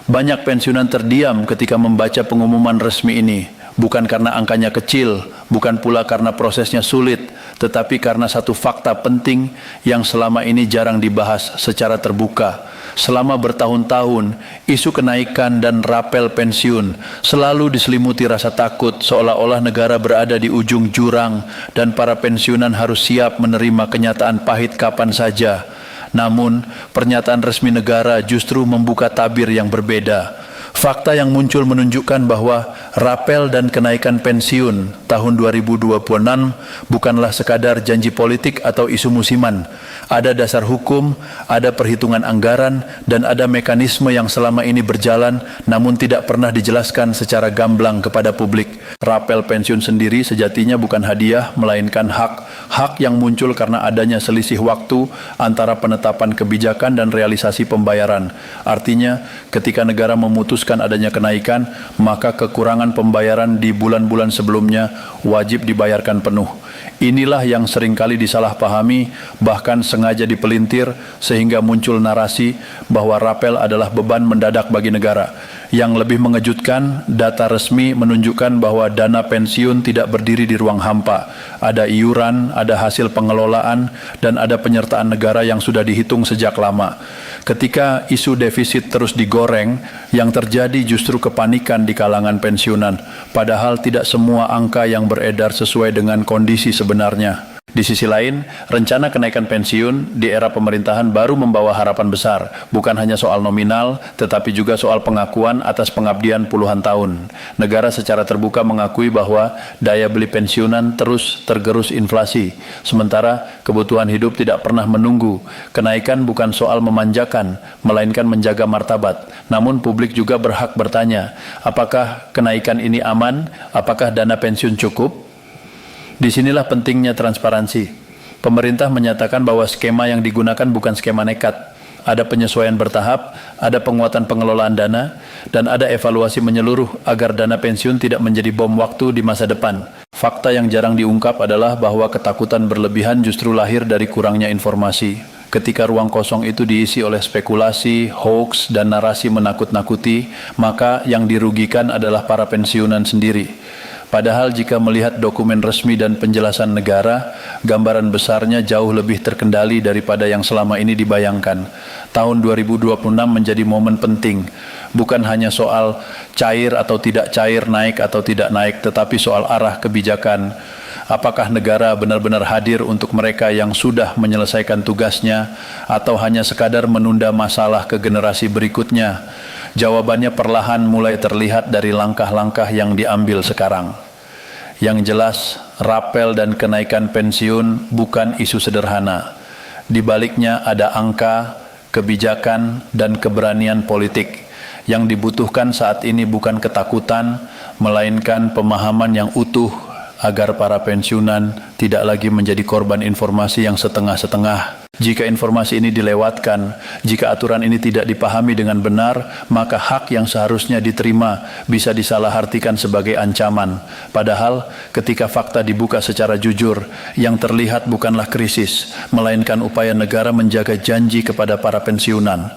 Banyak pensiunan terdiam ketika membaca pengumuman resmi ini, bukan karena angkanya kecil, bukan pula karena prosesnya sulit, tetapi karena satu fakta penting yang selama ini jarang dibahas secara terbuka. Selama bertahun-tahun, isu kenaikan dan rapel pensiun selalu diselimuti rasa takut seolah-olah negara berada di ujung jurang dan para pensiunan harus siap menerima kenyataan pahit kapan saja. Namun, pernyataan resmi negara justru membuka tabir yang berbeda. Fakta yang muncul menunjukkan bahwa rapel dan kenaikan pensiun tahun 2026 bukanlah sekadar janji politik atau isu musiman. Ada dasar hukum, ada perhitungan anggaran, dan ada mekanisme yang selama ini berjalan namun tidak pernah dijelaskan secara gamblang kepada publik. Rapel pensiun sendiri sejatinya bukan hadiah, melainkan hak. Hak yang muncul karena adanya selisih waktu antara penetapan kebijakan dan realisasi pembayaran. Artinya, ketika negara memutuskan adanya kenaikan, maka kekurangan pembayaran di bulan-bulan sebelumnya wajib dibayarkan penuh. Inilah yang seringkali disalahpahami, bahkan sengaja dipelintir sehingga muncul narasi bahwa rapel adalah beban mendadak bagi negara. Yang lebih mengejutkan, data resmi menunjukkan bahwa dana pensiun tidak berdiri di ruang hampa. Ada iuran, ada hasil pengelolaan, dan ada penyertaan negara yang sudah dihitung sejak lama. Ketika isu defisit terus digoreng, yang terjadi justru kepanikan di kalangan pensiunan, padahal tidak semua angka yang beredar sesuai dengan kondisi sebenarnya. Di sisi lain, rencana kenaikan pensiun di era pemerintahan baru membawa harapan besar, bukan hanya soal nominal, tetapi juga soal pengakuan atas pengabdian puluhan tahun. Negara secara terbuka mengakui bahwa daya beli pensiunan terus tergerus inflasi, sementara kebutuhan hidup tidak pernah menunggu. Kenaikan bukan soal memanjakan, melainkan menjaga martabat. Namun publik juga berhak bertanya, apakah kenaikan ini aman? Apakah dana pensiun cukup? Disinilah pentingnya transparansi. Pemerintah menyatakan bahwa skema yang digunakan bukan skema nekat. Ada penyesuaian bertahap, ada penguatan pengelolaan dana, dan ada evaluasi menyeluruh agar dana pensiun tidak menjadi bom waktu di masa depan. Fakta yang jarang diungkap adalah bahwa ketakutan berlebihan justru lahir dari kurangnya informasi. Ketika ruang kosong itu diisi oleh spekulasi, hoax, dan narasi menakut-nakuti, maka yang dirugikan adalah para pensiunan sendiri. Padahal jika melihat dokumen resmi dan penjelasan negara, gambaran besarnya jauh lebih terkendali daripada yang selama ini dibayangkan. Tahun 2026 menjadi momen penting, bukan hanya soal cair atau tidak cair, naik atau tidak naik, tetapi soal arah kebijakan. Apakah negara benar-benar hadir untuk mereka yang sudah menyelesaikan tugasnya, atau hanya sekadar menunda masalah ke generasi berikutnya? Jawabannya perlahan mulai terlihat dari langkah-langkah yang diambil sekarang. Yang jelas, rapel dan kenaikan pensiun bukan isu sederhana. Di baliknya ada angka, kebijakan, dan keberanian politik. Yang dibutuhkan saat ini bukan ketakutan, melainkan pemahaman yang utuh agar para pensiunan tidak lagi menjadi korban informasi yang setengah-setengah. Jika informasi ini dilewatkan, jika aturan ini tidak dipahami dengan benar, maka hak yang seharusnya diterima bisa disalahartikan sebagai ancaman. Padahal ketika fakta dibuka secara jujur, yang terlihat bukanlah krisis, melainkan upaya negara menjaga janji kepada para pensiunan.